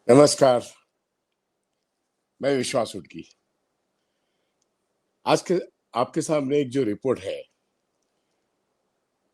नमस्कार। मैं विश्वास उडकी। आज के आपके सामने एक जो रिपोर्ट है,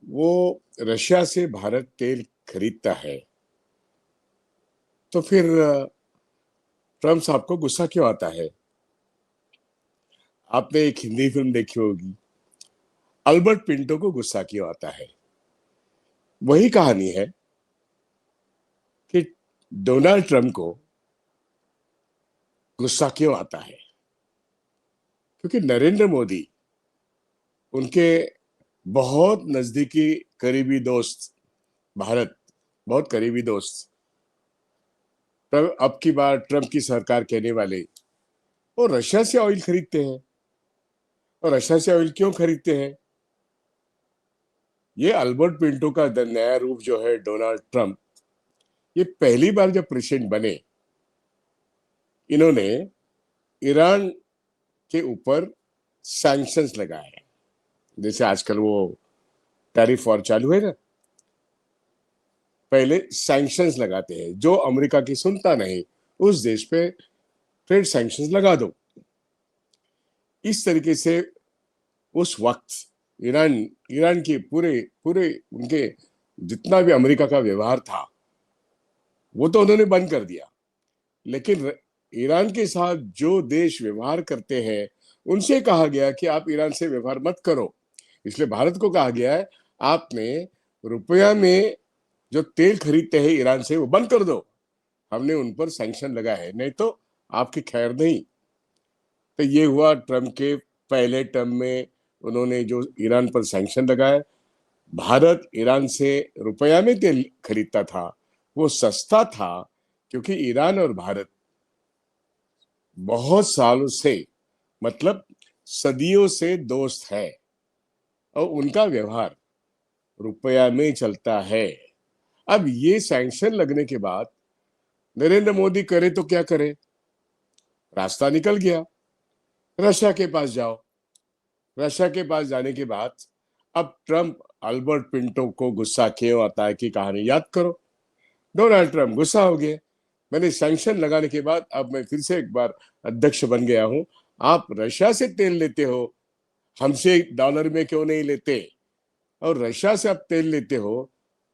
वो रशिया से भारत तेल खरीदता है, तो फिर ट्रम्प साहब को गुस्सा क्यों आता है? आपने एक हिंदी फिल्म देखी होगी, अल्बर्ट पिंटो को गुस्सा क्यों आता है? वही कहानी है कि डोनाल्ड ट्रम्प को गुस्सा क्यों आता है, क्योंकि नरेंद्र मोदी उनके बहुत नजदीकी करीबी दोस्त, भारत बहुत करीबी दोस्त, अब की बार ट्रम्प की सरकार कहने वाले वो रशिया से ऑयल खरीदते हैं। और रशिया से ऑयल क्यों खरीदते हैं? ये अल्बर्ट पिंटो का नया रूप जो है डोनाल्ड ट्रम्प, ये पहली बार जब प्रेसिडेंट बने, इन्होंने ईरान के ऊपर सैंक्शंस लगाए। जैसे आजकल वो टैरिफ वॉर चालू है ना, पहले सैंक्शंस लगाते हैं। जो अमेरिका की सुनता नहीं, उस देश पे ट्रेड सैंक्शंस लगा दो। इस तरीके से उस वक्त ईरान ईरान के पूरे पूरे उनके जितना भी अमेरिका का व्यवहार था, वो तो उन्होंने बंद कर दिया। लेकिन ईरान के साथ जो देश व्यवहार करते हैं, उनसे कहा गया कि आप ईरान से व्यवहार मत करो। इसलिए भारत को कहा गया है, आपने रुपया में जो तेल खरीदते हैं ईरान से, वो बंद कर दो। हमने उन पर सैंक्शन लगा है, नहीं तो आपकी खैर नहीं। तो ये हुआ ट्रम्प के पहले टर्म में, उन्होंने जो ईरान पर सैंक्शन लगाए। भारत ईरान से रुपया में तेल खरीदता था, वो सस्ता था, क्योंकि ईरान और भारत बहुत सालों से, मतलब सदियों से दोस्त है, और उनका व्यवहार रुपया में चलता है। अब ये सैंक्शन लगने के बाद नरेंद्र मोदी करे तो क्या करे, रास्ता निकल गया, रशिया के पास जाओ। रशिया के पास जाने के बाद अब ट्रम्प अल्बर्ट पिंटो को गुस्सा क्यों आता है की कहानी याद करो। डोनाल्ड ट्रम्प गुस्सा हो गए, मैंने सैंक्शन लगाने के बाद अब मैं फिर से एक बार अध्यक्ष बन गया हूं, आप रशिया से तेल लेते हो, हमसे डॉलर में क्यों नहीं लेते? और रशिया से आप तेल लेते हो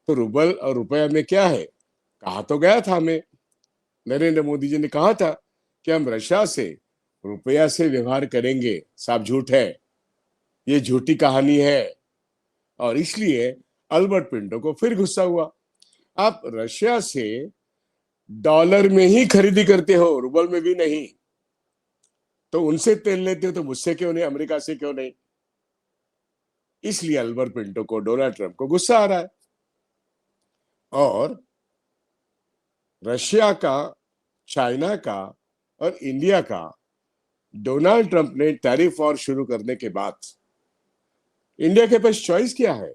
तो रूबल और रुपया में क्या है? कहा तो गया था हमें, नरेंद्र मोदी जी ने कहा था कि हम रशिया से रुपया से व्यवहार करेंगे। साफ झूठ है, ये झूठी कहानी है। और इसलिए अल्बर्ट पिंटो को फिर गुस्सा हुआ, आप रशिया से डॉलर में ही खरीदी करते हो, रूबल में भी नहीं, तो उनसे तेल लेते हो तो मुझसे क्यों नहीं, अमेरिका से क्यों नहीं? इसलिए अल्बर्ट पिंटो को डोनाल्ड ट्रम्प को गुस्सा आ रहा है। और रशिया का, चाइना का और इंडिया का डोनाल्ड ट्रम्प ने टैरिफ वॉर शुरू करने के बाद इंडिया के पास चॉइस क्या है?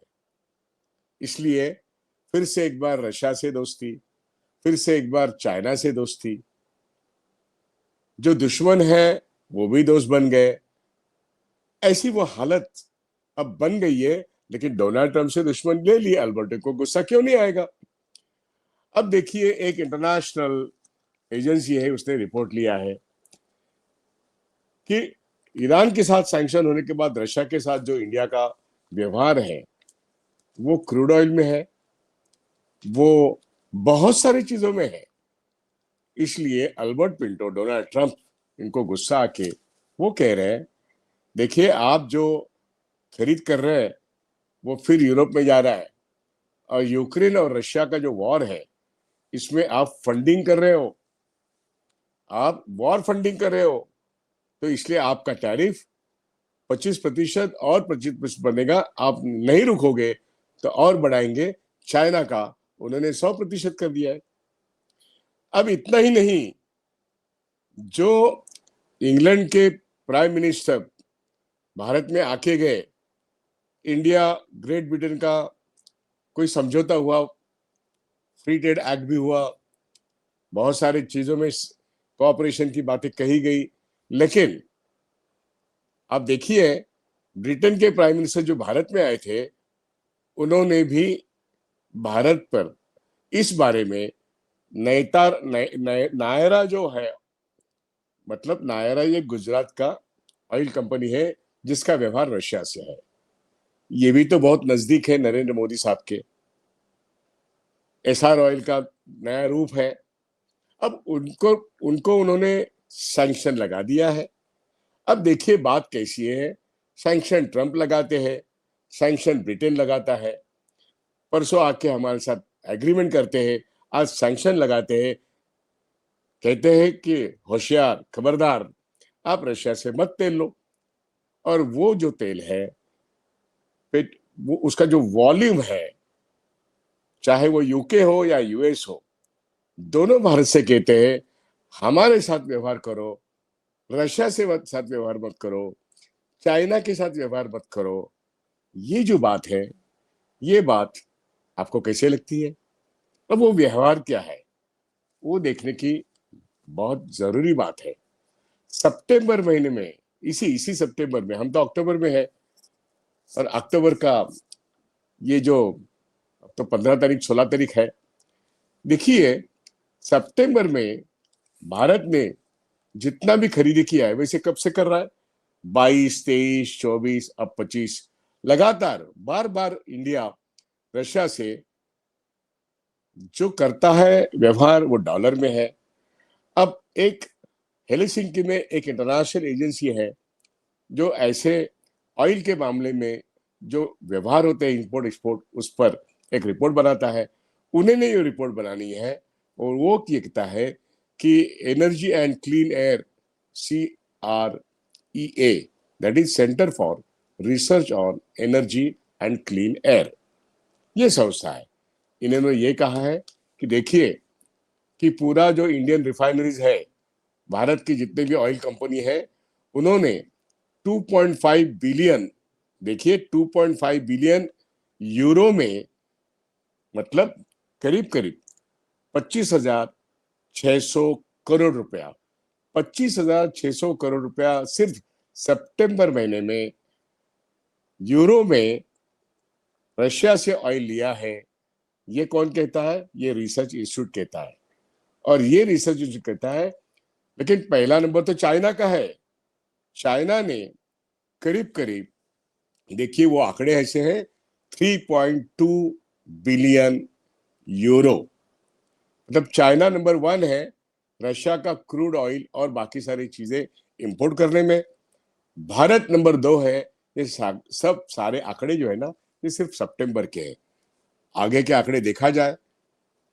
इसलिए फिर से एक बार रशिया से दोस्ती, फिर से एक बार चाइना से दोस्ती। जो दुश्मन है वो भी दोस्त बन गए। ऐसी वो हालत अब बन गई है। लेकिन डोनाल्ड ट्रम्प से दुश्मन ले लिए, अल्बर्टो को गुस्सा क्यों नहीं आएगा? अब देखिए, एक इंटरनेशनल एजेंसी है, उसने रिपोर्ट लिया है कि ईरान के साथ सैंक्शन होने के बाद रशिया के साथ जो इंडिया का व्यवहार है, वो क्रूड ऑयल में है, वो बहुत सारी चीजों में है। इसलिए अल्बर्ट पिंटो, डोनाल्ड ट्रंप, इनको गुस्सा आके वो कह रहे हैं, देखिए आप जो खरीद कर रहे हैं वो फिर यूरोप में जा रहा है, और यूक्रेन और रशिया का जो वॉर है, इसमें आप फंडिंग कर रहे हो, आप वॉर फंडिंग कर रहे हो, तो इसलिए आपका टैरिफ 25% और 25% बनेगा। आप नहीं रुकोगे तो और बढ़ाएंगे। चाइना का उन्होंने 100% कर दिया है। अब इतना ही नहीं, जो इंग्लैंड के प्राइम मिनिस्टर भारत में आके गए, इंडिया ग्रेट ब्रिटेन का कोई समझौता हुआ, फ्री ट्रेड एक्ट भी हुआ, बहुत सारी चीजों में कोऑपरेशन की बातें कही गई। लेकिन आप देखिए, ब्रिटेन के प्राइम मिनिस्टर जो भारत में आए थे, उन्होंने भी भारत पर इस बारे में नायरा जो है, मतलब नायरा ये गुजरात का ऑयल कंपनी है जिसका व्यवहार रशिया से है। ये भी तो बहुत नजदीक है नरेंद्र मोदी साहब के। एसआर ऑयल का नया रूप है। अब उनको उनको उन्होंने सैंक्शन लगा दिया है। अब देखिए बात कैसी है। सैंक्शन ट्रंप लगाते हैं, सैंक्शन ब्रिटेन लगाता है, परसों आके हमारे साथ एग्रीमेंट करते हैं, आज सैंक्शन लगाते हैं, कहते हैं कि होशियार, खबरदार, आप रशिया से मत तेल लो। और वो जो तेल है, फिर वो उसका जो वॉल्यूम है, चाहे वो यूके हो या यूएस हो, दोनों भारत से कहते हैं हमारे साथ व्यवहार करो, रशिया से साथ व्यवहार मत करो, चाइना के साथ व्यवहार मत करो। ये जो बात है, ये बात आपको कैसे लगती है? अब वो व्यवहार क्या है, वो देखने की बहुत जरूरी बात है। सितंबर महीने में, इसी इसी सितंबर में, हम तो अक्टूबर में है, और अक्टूबर का ये जो, अब तो 15 तारीख 16 तारीख है, देखिए सितंबर में भारत ने जितना भी खरीदी किया है, वैसे कब से कर रहा है? 22, 23, 24, अब 25, लगातार बार बार इंडिया रशिया से जो करता है व्यवहार, वो डॉलर में है। अब एक हेलसिंकी में एक इंटरनेशनल एजेंसी है जो ऐसे ऑयल के मामले में जो व्यवहार होते हैं इंपोर्ट एक्सपोर्ट, उस पर एक रिपोर्ट बनाता है। उन्हें ने ये रिपोर्ट बनानी है, और वो कहता है कि energy and clean air, CREA, that is centre for research on energy and clean air, ये संस्था है। इन्होंने ये कहा है कि देखिए कि पूरा जो इंडियन रिफाइनरीज है, भारत की जितने भी ऑयल कंपनी है, उन्होंने 2.5 बिलियन, देखिए 2.5 बिलियन यूरो में, मतलब करीब करीब 25,600 करोड़ रुपया, 25,600 करोड़ रुपया सिर्फ सितंबर महीने में यूरो में रशिया से ऑयल लिया है। ये कौन कहता है? ये रिसर्च इंस्टीट्यूट कहता है। और ये रिसर्च इंस्टीट्यूट कहता है, लेकिन पहला नंबर तो चाइना का है। चाइना ने करीब करीब, देखिए वो आंकड़े ऐसे हैं, 3.2 बिलियन यूरो, मतलब चाइना नंबर 1 है रशिया का क्रूड ऑयल और बाकी सारी चीजें इंपोर्ट करने में। भारत नंबर 2 है। ये सब सारे आंकड़े जो है ना, ये सिर्फ सितंबर के हैं। आगे के आंकड़े देखा जाए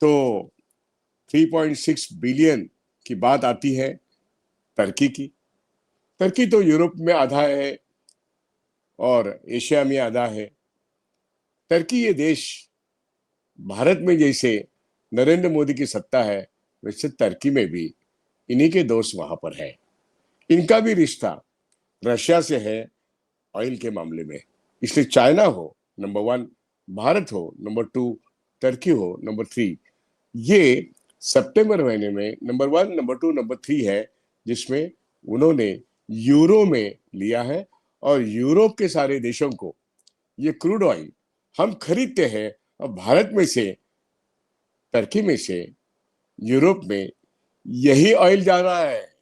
तो 3.6 बिलियन की बात आती है टर्की की। टर्की तो यूरोप में आधा है और एशिया में आधा है। टर्की ये देश, भारत में जैसे नरेंद्र मोदी की सत्ता है, वैसे टर्की में भी इन्हीं के दोस्त वहां पर है। इनका भी रिश्ता रशिया से है ऑयल के मामले में। इसलिए चाइना हो नंबर 1, भारत हो नंबर 2, टर्की हो नंबर 3, ये सितंबर महीने में नंबर 1, नंबर 2, नंबर 3 है, जिसमें उन्होंने यूरो में लिया है। और यूरोप के सारे देशों को ये क्रूड ऑयल हम खरीदते हैं, और भारत में से, टर्की में से यूरोप में यही ऑयल जा रहा है।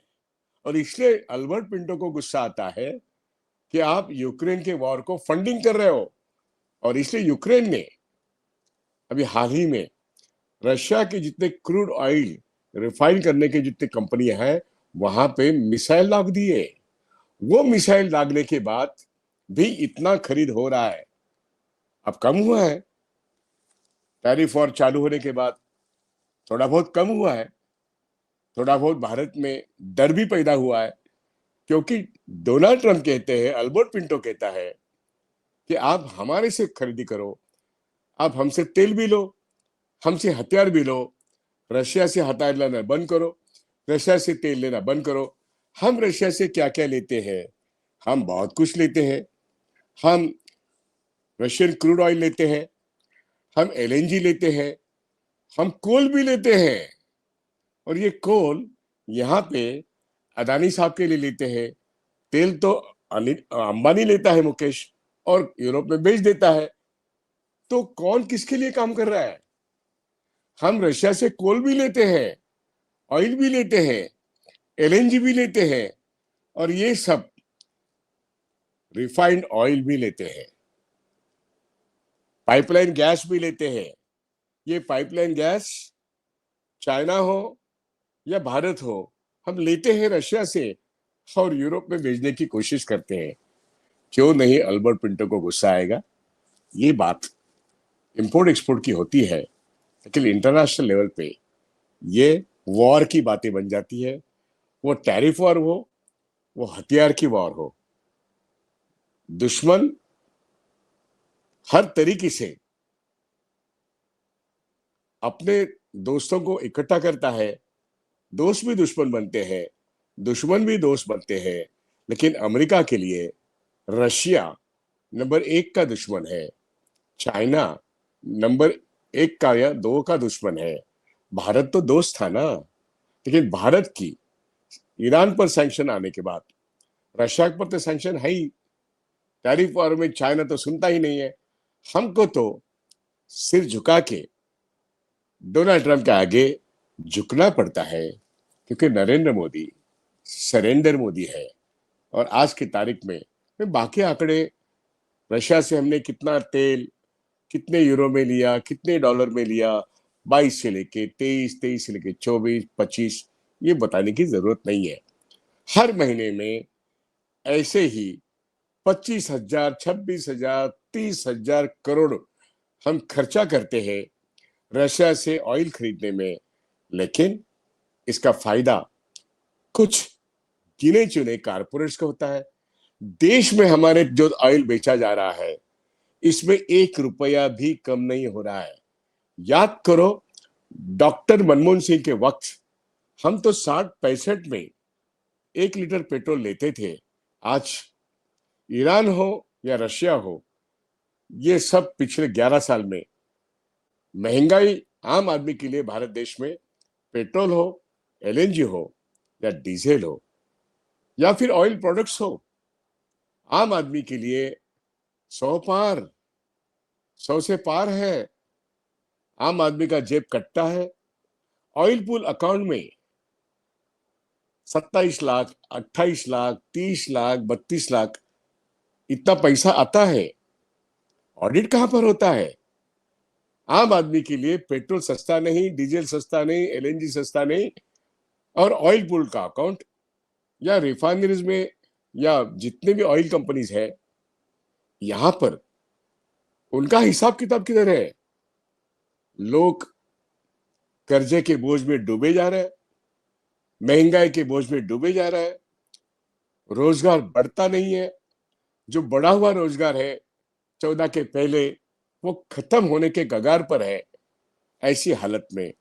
और इसलिए अल्बर्ट पिंटो को गुस्सा आता है कि आप यूक्रेन के वॉर को फंडिंग कर रहे हो। और इसलिए यूक्रेन ने अभी हाल ही में रशिया के जितने क्रूड ऑयल रिफाइन करने के जितने कंपनियां हैं, वहां पे मिसाइल दाग दिए। वो मिसाइल दागने के बाद भी इतना खरीद हो रहा है। अब कम हुआ है, टैरिफ वॉर चालू होने के बाद थोड़ा बहुत कम हुआ है। थोड़ा बहुत भारत में डर भी पैदा हुआ है, क्योंकि डोनाल्ड ट्रंप कहते हैं, अल्बर्ट पिंटो कहता है कि आप हमारे से खरीदी करो, आप हमसे तेल भी लो, हमसे हथियार भी लो, रशिया से हथियार लेना बंद करो, रशिया से तेल लेना बंद करो। हम रशिया से क्या क्या लेते हैं? हम बहुत कुछ लेते हैं। हम रशियन क्रूड ऑयल लेते हैं, हम LNG लेते हैं, हम कोल भी लेते हैं। और ये कोल यहाँ पे अदानी साहब के लिए लेते हैं। तेल तो अंबानी लेता है, मुकेश, और यूरोप में बेच देता है। तो कौन किसके लिए काम कर रहा है? हम रशिया से कोल भी लेते हैं, ऑयल भी लेते हैं, एलएनजी भी लेते हैं, और ये सब रिफाइंड ऑयल भी लेते हैं, पाइपलाइन गैस भी लेते हैं। ये पाइपलाइन गैस चाइना हो या भारत हो, हम लेते हैं रशिया से और यूरोप में भेजने की कोशिश करते हैं। क्यों नहीं अल्बर्ट पिंटो को गुस्सा आएगा? ये बात इंपोर्ट एक्सपोर्ट की होती है, लेकिन इंटरनेशनल लेवल पे ये वॉर की बातें बन जाती है। वो टैरिफ वॉर हो, वो हथियार की वॉर हो, दुश्मन हर तरीके से अपने दोस्तों को इकट्ठा करता है। दोस्त भी दुश्मन बनते हैं, दुश्मन भी दोस्त बनते हैं। लेकिन अमेरिका के लिए रशिया नंबर 1 का दुश्मन है, चाइना नंबर 1 का या 2 का दुश्मन है। भारत तो दोस्त था ना, लेकिन भारत की ईरान पर सैंक्शन आने के बाद रशिया पर तो सैंक्शन है ही, टैरिफ वॉर में चाइना तो सुनता ही नहीं है। हमको तो सिर झुका के डोनाल्ड ट्रंप के आगे झुकना पड़ता है, क्योंकि नरेंद्र मोदी सरेंडर मोदी है। और आज की तारीख में बाकी आंकड़े, रशिया से हमने कितना तेल कितने यूरो में लिया, कितने डॉलर में लिया, 22 से लेके 23, 23 से लेके 24, 25, ये बताने की जरूरत नहीं है। हर महीने में ऐसे ही 25,000, 26,000, 30,000 करोड़ हम खर्चा करते हैं रशिया से ऑयल खरीदने में। लेकिन इसका फायदा कुछ गिने चुने कारपोरेट्स को होता है। देश में हमारे जो ऑयल बेचा जा रहा है, इसमें 1 रुपया भी कम नहीं हो रहा है। याद करो, डॉक्टर मनमोहन सिंह के वक्त हम तो 60-65 में 1 लीटर पेट्रोल लेते थे। आज ईरान हो या रशिया हो, ये सब पिछले 11 साल में महंगाई आम आदमी के लिए भारत देश में, पेट्रोल हो, एलएनजी हो या डीजल हो या फिर ऑयल प्रोडक्ट्स हो, आम आदमी के लिए 100 से पार है। आम आदमी का जेब कटता है। ऑयल पूल अकाउंट में 27 लाख, 28 लाख, 30 लाख, 32 लाख इतना पैसा आता है। ऑडिट कहां पर होता है? आम आदमी के लिए पेट्रोल सस्ता नहीं, डीजल सस्ता नहीं, एलएनजी सस्ता नहीं, और ऑयल पूल का अकाउंट या रिफाइनरीज में या जितने भी ऑयल कंपनीज है, यहां पर उनका हिसाब किताब किधर है? लोग कर्जे के बोझ में डूबे जा रहे हैं, महंगाई के बोझ में डूबे जा रहा है, रोजगार बढ़ता नहीं है। जो बढ़ा हुआ रोजगार है 14 के पहले, वो खत्म होने के कगार पर है। ऐसी हालत में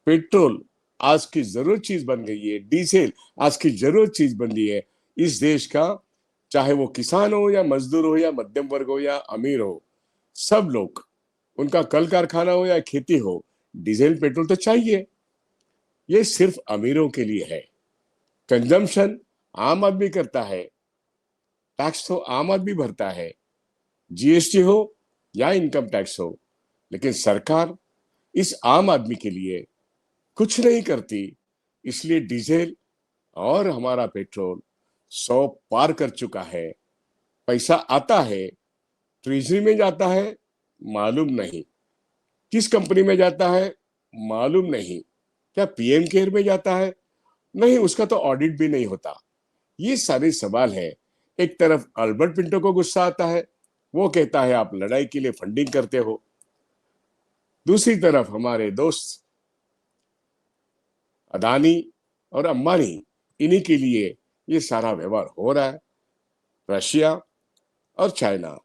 पेट्रोल आज की जरूरत चीज बन गई है, डीजल आज की जरूरत चीज बन गई है इस देश का। चाहे वो किसान हो या मजदूर हो या मध्यम वर्ग हो या अमीर हो, सब लोग, उनका कल कारखाना हो या खेती हो, डीजल पेट्रोल तो चाहिए। ये सिर्फ अमीरों के लिए है। कंजम्पशन आम आदमी करता है, टैक्स तो आम आदमी भरता है, जीएसटी हो या इनकम टैक्स हो, लेकिन सरकार इस आम आदमी के लिए कुछ नहीं करती। इसलिए डीजल और हमारा पेट्रोल 100 पार कर चुका है। पैसा आता है, ट्रेजरी में जाता है, मालूम नहीं किस कंपनी में जाता है, मालूम नहीं क्या पीएम केयर में जाता है, नहीं उसका तो ऑडिट भी नहीं होता। ये सारे सवाल है। एक तरफ अल्बर्ट पिंटो को गुस्सा आता है, वो कहता है आप लड़ाई के लिए फंडिंग करते हो। दूसरी तरफ हमारे दोस्त अदानी और अंबानी, इन्हीं के लिए ये सारा व्यवहार हो रहा है। रशिया और चाइना,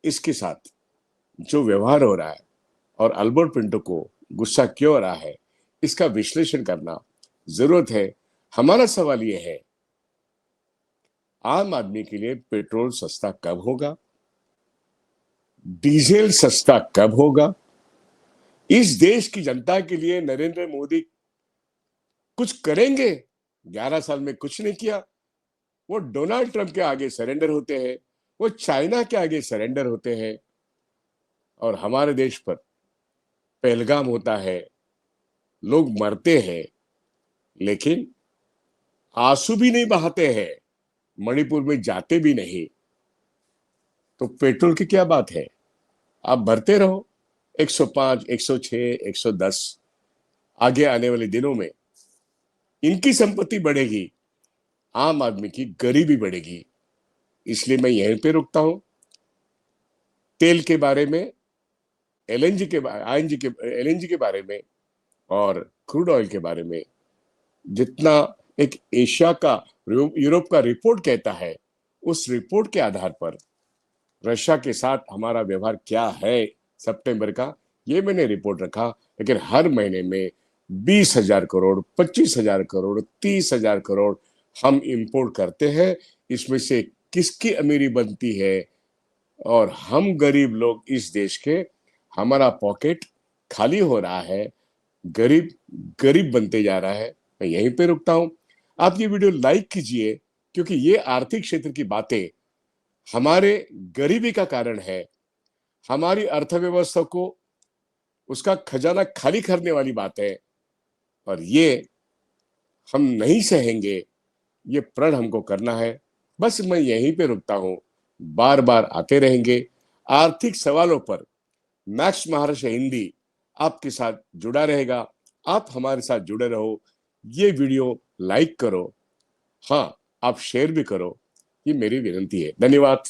इसके साथ जो व्यवहार हो रहा है और अल्बर्ट पिंटो को गुस्सा क्यों आ रहा है, इसका विश्लेषण करना जरूरत है। हमारा सवाल यह है, आम आदमी के लिए पेट्रोल सस्ता कब होगा, डीजल सस्ता कब होगा? इस देश की जनता के लिए नरेंद्र मोदी कुछ करेंगे? 11 साल में कुछ नहीं किया। वो डोनाल्ड ट्रंप के आगे सरेंडर होते हैं, वो चाइना के आगे सरेंडर होते हैं, और हमारे देश पर पहलगाम होता है, लोग मरते हैं लेकिन आंसू भी नहीं बहाते हैं, मणिपुर में जाते भी नहीं। तो पेट्रोल की क्या बात है, आप भरते रहो 105, 106, 110। आगे आने वाले दिनों में इनकी संपत्ति बढ़ेगी, आम आदमी की गरीबी बढ़ेगी। इसलिए मैं यहीं पे रुकता हूं। तेल के बारे में, एलएनजी के आईएनजी के एलएनजी के बारे में और क्रूड ऑयल के बारे में जितना एक एशिया का, यूरोप का रिपोर्ट कहता है, उस रिपोर्ट के आधार पर रशिया के साथ हमारा व्यवहार क्या है सितंबर का, ये मैंने रिपोर्ट रखा। लेकिन हर महीने में 20,000 करोड़, 25,000 करोड़, 30,000 करोड़ हम इंपोर्ट करते हैं। इसमें से किसकी अमीरी बनती है, और हम गरीब लोग इस देश के, हमारा पॉकेट खाली हो रहा है, गरीब गरीब बनते जा रहा है। मैं यहीं पे रुकता हूं। आप ये वीडियो लाइक कीजिए, क्योंकि ये आर्थिक क्षेत्र की बातें हमारे गरीबी का कारण है, हमारी अर्थव्यवस्था को, उसका खजाना खाली करने वाली बात है, और ये हम नहीं सहेंगे। ये प्रण हमको करना है। बस मैं यहीं पे रुकता हूं, बार बार आते रहेंगे आर्थिक सवालों पर। मैक्स महाराष्ट्र हिंदी आपके साथ जुड़ा रहेगा। आप हमारे साथ जुड़े रहो, ये वीडियो लाइक करो, हाँ आप शेयर भी करो, ये मेरी विनती है। धन्यवाद।